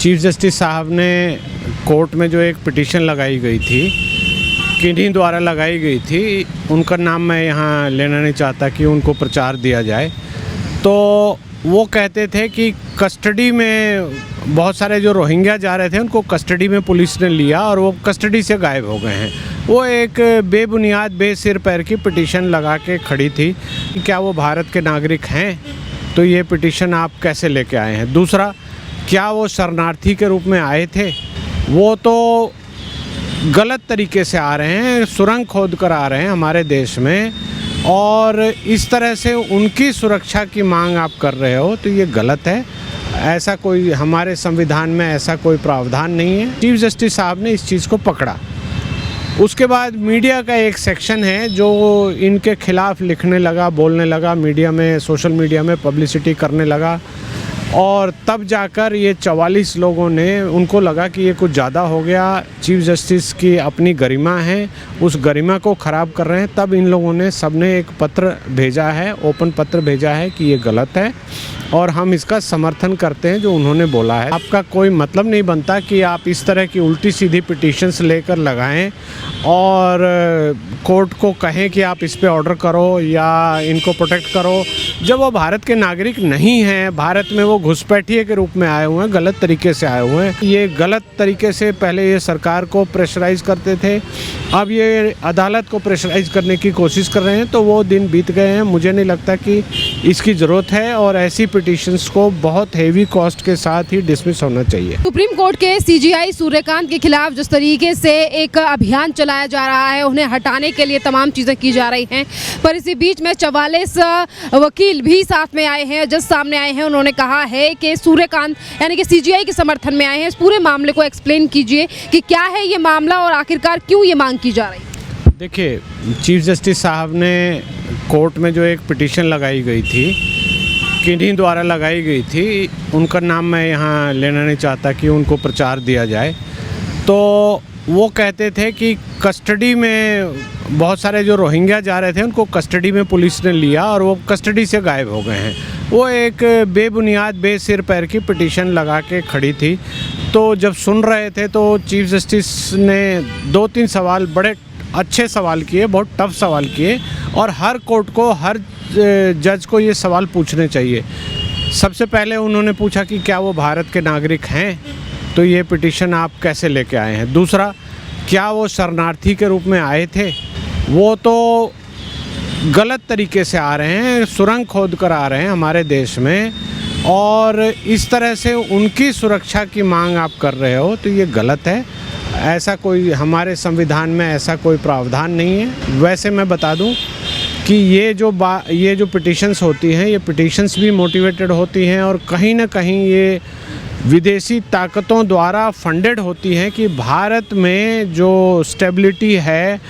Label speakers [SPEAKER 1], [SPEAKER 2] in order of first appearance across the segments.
[SPEAKER 1] Chief justice साहब ने court में जो एक पिटीशन लगाई गई थी, किन्हीं द्वारा लगाई गई थी, उनका नाम मैं यहाँ लेना नहीं चाहता कि उनको प्रचार दिया जाए। तो वो कहते थे कि कस्टडी में बहुत सारे जो रोहिंग्या जा रहे थे उनको कस्टडी में पुलिस ने लिया और वो कस्टडी से गायब हो गए हैं। वो एक बेबुनियाद बेसिर पैर की पिटीशन लगा के खड़ी थी कि क्या वो भारत के नागरिक हैं, तो ये पिटीशन आप कैसे लेके आए हैं। दूसरा, क्या वो शरणार्थी के रूप में आए थे, वो तो गलत तरीके से आ रहे हैं, सुरंग खोद कर आ रहे हैं हमारे देश में, और इस तरह से उनकी सुरक्षा की मांग आप कर रहे हो तो ये गलत है। ऐसा कोई हमारे संविधान में ऐसा कोई प्रावधान नहीं है। चीफ जस्टिस साहब ने इस चीज़ को पकड़ा। उसके बाद मीडिया का एक सेक्शन है जो इनके खिलाफ लिखने लगा, बोलने लगा, मीडिया में, सोशल मीडिया में पब्लिसिटी करने लगा, और तब जाकर ये 44 लोगों ने, उनको लगा कि ये कुछ ज़्यादा हो गया, चीफ जस्टिस की अपनी गरिमा है, उस गरिमा को ख़राब कर रहे हैं। तब इन लोगों ने सबने एक पत्र भेजा है, ओपन पत्र भेजा है कि ये गलत है और हम इसका समर्थन करते हैं जो उन्होंने बोला है। आपका कोई मतलब नहीं बनता कि आप इस तरह की उल्टी सीधी पिटीशंस लेकर लगाएं और कोर्ट को कहें कि आप इस पे ऑर्डर करो या इनको प्रोटेक्ट करो, जब वो भारत के नागरिक नहीं हैं, भारत में वो घुसपैठिए के रूप में आए हुए हैं, गलत तरीके से आए हुए हैं। ये गलत तरीके से पहले ये सरकार को प्रेशराइज़ करते थे, अब ये अदालत को प्रेशराइज़ करने की कोशिश कर रहे हैं, तो वो दिन बीत गए हैं। मुझे नहीं लगता कि इसकी ज़रूरत है और ऐसी पिटीशंस को बहुत हेवी कॉस्ट के साथ ही डिसमिस होना चाहिए।
[SPEAKER 2] सुप्रीम कोर्ट के सीजीआई सूर्यकांत के खिलाफ जिस तरीके से एक अभियान चलाया जा रहा है, उन्हें हटाने के लिए तमाम चीज़ें की जा रही हैं, पर इसी बीच में 44 वकील भी साथ में आए हैं, जज सामने आए हैं। उन्होंने कहा है कि सूर्यकांत यानी कि सीजीआई के समर्थन में आए हैं। इस पूरे मामले को एक्सप्लेन कीजिए कि क्या है ये मामला और आखिरकार क्यों ये मांग की जा रही है।
[SPEAKER 1] देखिए, चीफ जस्टिस साहब ने कोर्ट में जो एक पिटीशन लगाई गई थी, किन्हीं द्वारा लगाई गई थी, उनका नाम मैं यहाँ लेना नहीं चाहता कि उनको प्रचार दिया जाए। तो वो कहते थे कि कस्टडी में बहुत सारे जो रोहिंग्या जा रहे थे उनको कस्टडी में पुलिस ने लिया और वो कस्टडी से गायब हो गए हैं। वो एक बेबुनियाद बेसिर पैर की पिटीशन लगा के खड़ी थी। तो जब सुन रहे थे तो चीफ जस्टिस ने 2-3 सवाल, बड़े अच्छे सवाल किए, बहुत टफ सवाल किए, और हर कोर्ट को, हर जज को ये सवाल पूछने चाहिए। सबसे पहले उन्होंने पूछा कि क्या वो भारत के नागरिक हैं, तो ये पिटीशन आप कैसे लेके आए हैं। दूसरा, क्या वो शरणार्थी के रूप में आए थे, वो तो गलत तरीके से आ रहे हैं, सुरंग खोद कर आ रहे हैं हमारे देश में, और इस तरह से उनकी सुरक्षा की मांग आप कर रहे हो तो ये गलत है। ऐसा कोई हमारे संविधान में ऐसा कोई प्रावधान नहीं है। वैसे मैं बता दूं कि ये जो पिटीशंस होती हैं, ये पिटीशंस भी मोटिवेटेड होती हैं और कहीं ना कहीं ये विदेशी ताकतों द्वारा फंडेड होती हैं कि भारत में जो स्टेबिलिटी है,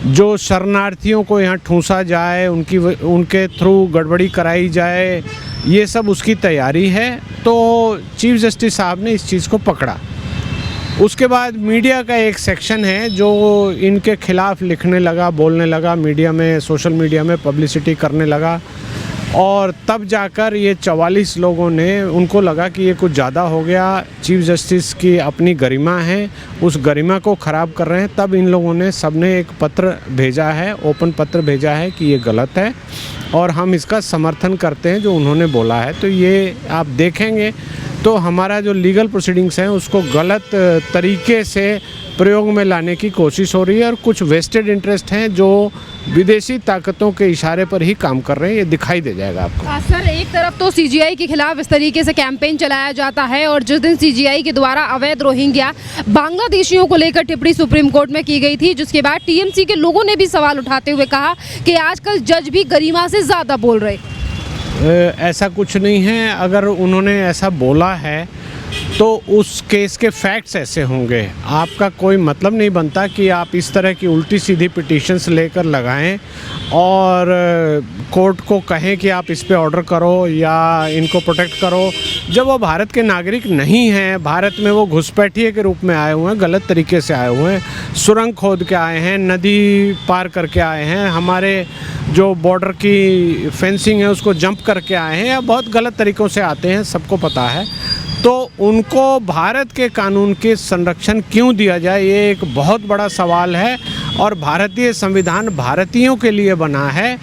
[SPEAKER 1] जो शरणार्थियों को यहाँ ठूंसा जाए, उनके थ्रू गड़बड़ी कराई जाए, ये सब उसकी तैयारी है। तो चीफ जस्टिस साहब ने इस चीज़ को पकड़ा। उसके बाद मीडिया का एक सेक्शन है जो इनके खिलाफ लिखने लगा, बोलने लगा, मीडिया में, सोशल मीडिया में पब्लिसिटी करने लगा, और तब जाकर ये 44 लोगों ने, उनको लगा कि ये कुछ ज़्यादा हो गया, चीफ जस्टिस की अपनी गरिमा है, उस गरिमा को ख़राब कर रहे हैं। तब इन लोगों ने सबने एक पत्र भेजा है, ओपन पत्र भेजा है कि ये गलत है और हम इसका समर्थन करते हैं जो उन्होंने बोला है। तो ये आप देखेंगे तो हमारा जो लीगल प्रोसीडिंग्स हैं उसको गलत तरीके से प्रयोग में लाने की कोशिश हो रही है, और कुछ वेस्टेड इंटरेस्ट हैं जो विदेशी ताकतों के इशारे पर ही काम कर रहे हैं। ये दिखाई दे जाएगा आपको।
[SPEAKER 2] सर, एक तरफ तो सीजीआई के खिलाफ इस तरीके से कैंपेन चलाया जाता है, और जिस दिन सीजीआई के द्वारा अवैध रोहिंग्या बांग्लादेशियों को लेकर टिप्पणी सुप्रीम कोर्ट में की गई थी, जिसके बाद टीएमसी के लोगों ने भी सवाल उठाते हुए कहा कि आजकल जज भी गरिमा से ज़्यादा बोल रहे।
[SPEAKER 1] ऐसा कुछ नहीं है। अगर उन्होंने ऐसा बोला है तो उस केस के फैक्ट्स ऐसे होंगे। आपका कोई मतलब नहीं बनता कि आप इस तरह की उल्टी सीधी पिटीशंस लेकर लगाएं और कोर्ट को कहें कि आप इस पे ऑर्डर करो या इनको प्रोटेक्ट करो, जब वो भारत के नागरिक नहीं हैं, भारत में वो घुसपैठिए के रूप में आए हुए हैं, गलत तरीके से आए हुए हैं, सुरंग खोद के आए हैं, नदी पार करके आए हैं, हमारे जो बॉर्डर की फेंसिंग है उसको जंप करके आए हैं, या बहुत गलत तरीक़ों से आते हैं, सबको पता है। तो उनको भारत के कानून के संरक्षण क्यों दिया जाए, ये एक बहुत बड़ा सवाल है। और भारतीय संविधान भारतीयों के लिए बना है।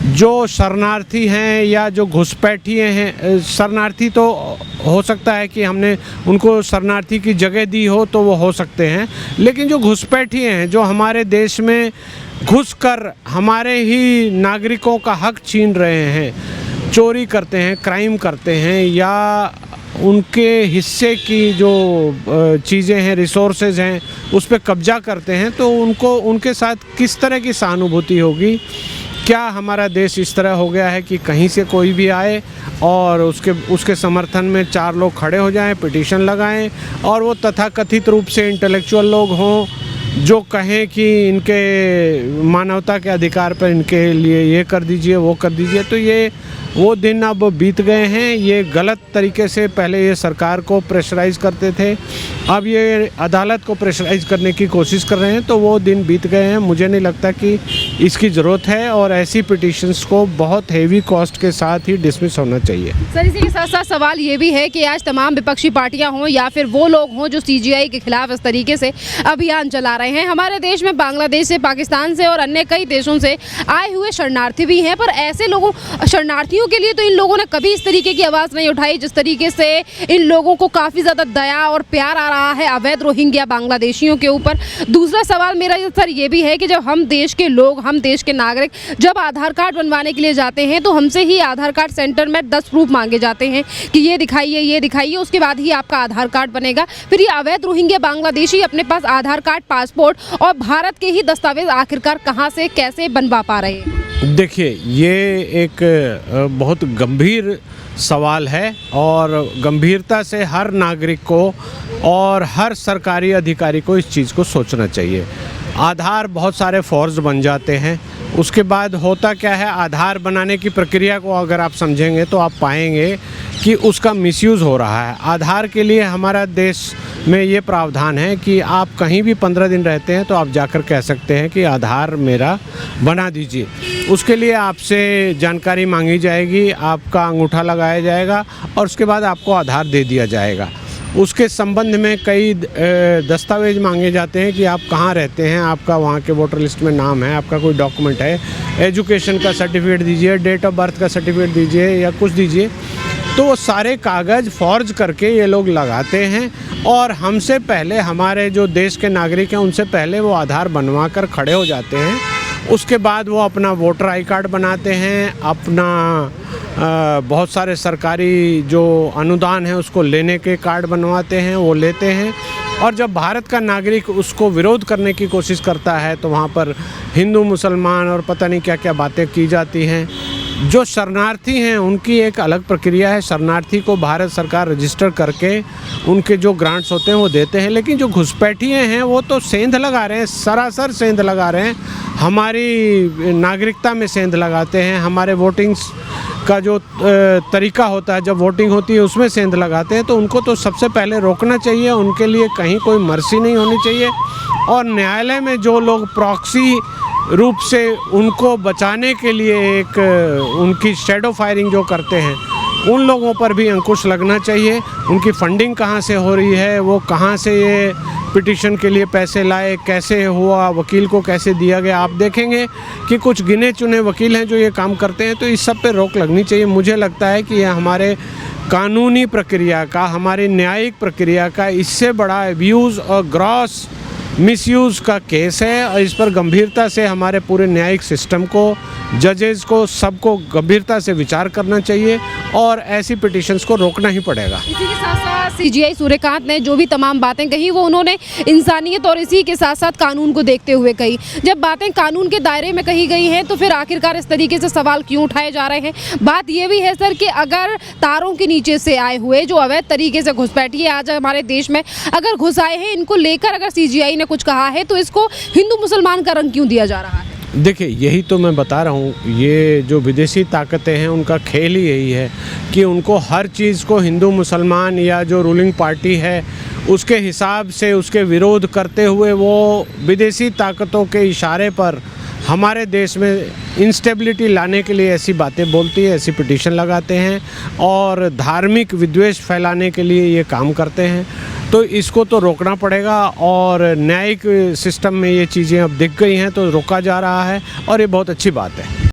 [SPEAKER 1] जो शरणार्थी हैं या जो घुसपैठिए हैं, शरणार्थी तो हो सकता है कि हमने उनको शरणार्थी की जगह दी हो तो वो हो सकते हैं, लेकिन जो घुसपैठिए हैं, जो हमारे देश में घुसकर हमारे ही नागरिकों का हक छीन रहे हैं, चोरी करते हैं, क्राइम करते हैं, या उनके हिस्से की जो चीज़ें हैं, रिसोर्सेज हैं, उस पर कब्जा करते हैं, तो उनको उनके साथ किस तरह की सहानुभूति होगी। क्या हमारा देश इस तरह हो गया है कि कहीं से कोई भी आए और उसके समर्थन में 4 लोग खड़े हो जाएं, पिटीशन लगाएं, और वो तथाकथित रूप से इंटेलेक्चुअल लोग हों जो कहें कि इनके मानवता के अधिकार पर इनके लिए ये कर दीजिए, वो कर दीजिए। तो ये वो दिन अब बीत गए हैं। ये गलत तरीके से पहले ये सरकार को प्रेशराइज़ करते थे, अब ये अदालत को प्रेशराइज़ करने की कोशिश कर रहे हैं, तो वो दिन बीत गए हैं। मुझे नहीं लगता कि इसकी ज़रूरत है, और ऐसी पिटीशंस को बहुत हेवी कॉस्ट के साथ ही डिसमिस होना चाहिए।
[SPEAKER 2] सर, इसी के साथ साथ सवाल ये भी है कि आज तमाम विपक्षी पार्टियां हों या फिर वो लोग हों जो CGI के खिलाफ इस तरीके से अभियान चला रहे हैं, हमारे देश में बांग्लादेश से, पाकिस्तान से और अन्य कई देशों से आए हुए शरणार्थी भी हैं, पर ऐसे लोगों शरणार्थियों के लिए तो इन लोगों ने कभी इस तरीके की आवाज़ नहीं उठाई जिस तरीके से इन लोगों को काफ़ी ज़्यादा दया और प्यार आ रहा है अवैध रोहिंग्या बांग्लादेशियों के ऊपर। दूसरा सवाल मेरा सर ये भी है कि जब हम देश के लोग, हम देश के नागरिक जब आधार कार्ड बनवाने के लिए जाते हैं तो हमसे ही आधार कार्ड सेंटर में 10 प्रूफ मांगे जाते हैं कि ये दिखाइए, उसके बाद ही आपका आधार कार्ड बनेगा। फिर ये अवैध रोहिंग्या बांग्लादेशी अपने पास आधार कार्ड, पासपोर्ट और भारत के ही दस्तावेज आखिरकार कहाँ से कैसे बनवा पा रहे हैं?
[SPEAKER 1] देखिए, ये एक बहुत गंभीर सवाल है, और गंभीरता से हर नागरिक को और हर सरकारी अधिकारी को इस चीज़ को सोचना चाहिए। आधार बहुत सारे फॉर्ज बन जाते हैं, उसके बाद होता क्या है, आधार बनाने की प्रक्रिया को अगर आप समझेंगे तो आप पाएंगे कि उसका मिसयूज़ हो रहा है। आधार के लिए हमारा देश में ये प्रावधान है कि आप कहीं भी 15 दिन रहते हैं तो आप जाकर कह सकते हैं कि आधार मेरा बना दीजिए। उसके लिए आपसे जानकारी मांगी जाएगी, आपका अंगूठा लगाया जाएगा और उसके बाद आपको आधार दे दिया जाएगा। उसके संबंध में कई दस्तावेज मांगे जाते हैं कि आप कहाँ रहते हैं, आपका वहाँ के वोटर लिस्ट में नाम है, आपका कोई डॉक्यूमेंट है, एजुकेशन का सर्टिफिकेट दीजिए, डेट ऑफ बर्थ का सर्टिफिकेट दीजिए या कुछ दीजिए। तो वो सारे कागज़ फॉर्ज करके ये लोग लगाते हैं, और हमसे पहले, हमारे जो देश के नागरिक हैं उनसे पहले वो आधार बनवा कर खड़े हो जाते हैं। उसके बाद वो अपना वोटर आई कार्ड बनाते हैं, अपना बहुत सारे सरकारी जो अनुदान है उसको लेने के कार्ड बनवाते हैं, वो लेते हैं। और जब भारत का नागरिक उसको विरोध करने की कोशिश करता है तो वहाँ पर हिंदू, मुसलमान और पता नहीं क्या क्या बातें की जाती हैं। जो शरणार्थी हैं उनकी एक अलग प्रक्रिया है, शरणार्थी को भारत सरकार रजिस्टर करके उनके जो ग्रांट्स होते हैं वो देते हैं, लेकिन जो घुसपैठिए हैं वो तो सेंध लगा रहे हैं, सरासर सेंध लगा रहे हैं, हमारी नागरिकता में सेंध लगाते हैं, हमारे वोटिंग्स का जो तरीका होता है, जब वोटिंग होती है उसमें सेंध लगाते हैं। तो उनको तो सबसे पहले रोकना चाहिए, उनके लिए कहीं कोई मर्सी नहीं होनी चाहिए। और न्यायालय में जो लोग प्रॉक्सी रूप से उनको बचाने के लिए एक उनकी शैडो फायरिंग जो करते हैं, उन लोगों पर भी अंकुश लगना चाहिए। उनकी फंडिंग कहाँ से हो रही है, वो कहाँ से ये पिटीशन के लिए पैसे लाए, कैसे हुआ, वकील को कैसे दिया गया। आप देखेंगे कि कुछ गिने चुने वकील हैं जो ये काम करते हैं, तो इस सब पे रोक लगनी चाहिए। मुझे लगता है कि यह हमारे कानूनी प्रक्रिया का, हमारी न्यायिक प्रक्रिया का इससे बड़ा अब्यूज़ और ग्रॉस मिसयूज़ का केस है, और इस पर गंभीरता से हमारे पूरे न्यायिक सिस्टम को, जजेस को, सबको गंभीरता से विचार करना चाहिए, और ऐसी पिटीशंस को रोकना ही पड़ेगा।
[SPEAKER 2] इसी के साथ साथ CGI सूर्यकांत ने जो भी तमाम बातें कही वो उन्होंने इंसानियत और इसी के साथ साथ कानून को देखते हुए कही। जब बातें कानून के दायरे में कही गई हैं तो फिर आखिरकार इस तरीके से सवाल क्यों उठाए जा रहे हैं? बात ये भी है सर कि अगर तारों के नीचे से आए हुए जो अवैध तरीके से घुसपैठिए आज हमारे देश में अगर घुस आए हैं, इनको लेकर अगर CGI ने कुछ कहा है तो इसको हिंदू मुसलमान का रंग क्यों दिया जा रहा है?
[SPEAKER 1] देखिए, यही तो मैं बता रहा हूँ, ये जो विदेशी ताकतें हैं उनका खेल ही यही है कि उनको हर चीज़ को हिंदू मुसलमान या जो रूलिंग पार्टी है उसके हिसाब से उसके विरोध करते हुए वो विदेशी ताकतों के इशारे पर हमारे देश में इंस्टेबिलिटी लाने के लिए ऐसी बातें बोलती है, ऐसी पिटीशन लगाते हैं और धार्मिक विद्वेष फैलाने के लिए ये काम करते हैं। तो इसको तो रोकना पड़ेगा और न्यायिक सिस्टम में ये चीज़ें अब दिख गई हैं तो रोका जा रहा है और ये बहुत अच्छी बात है।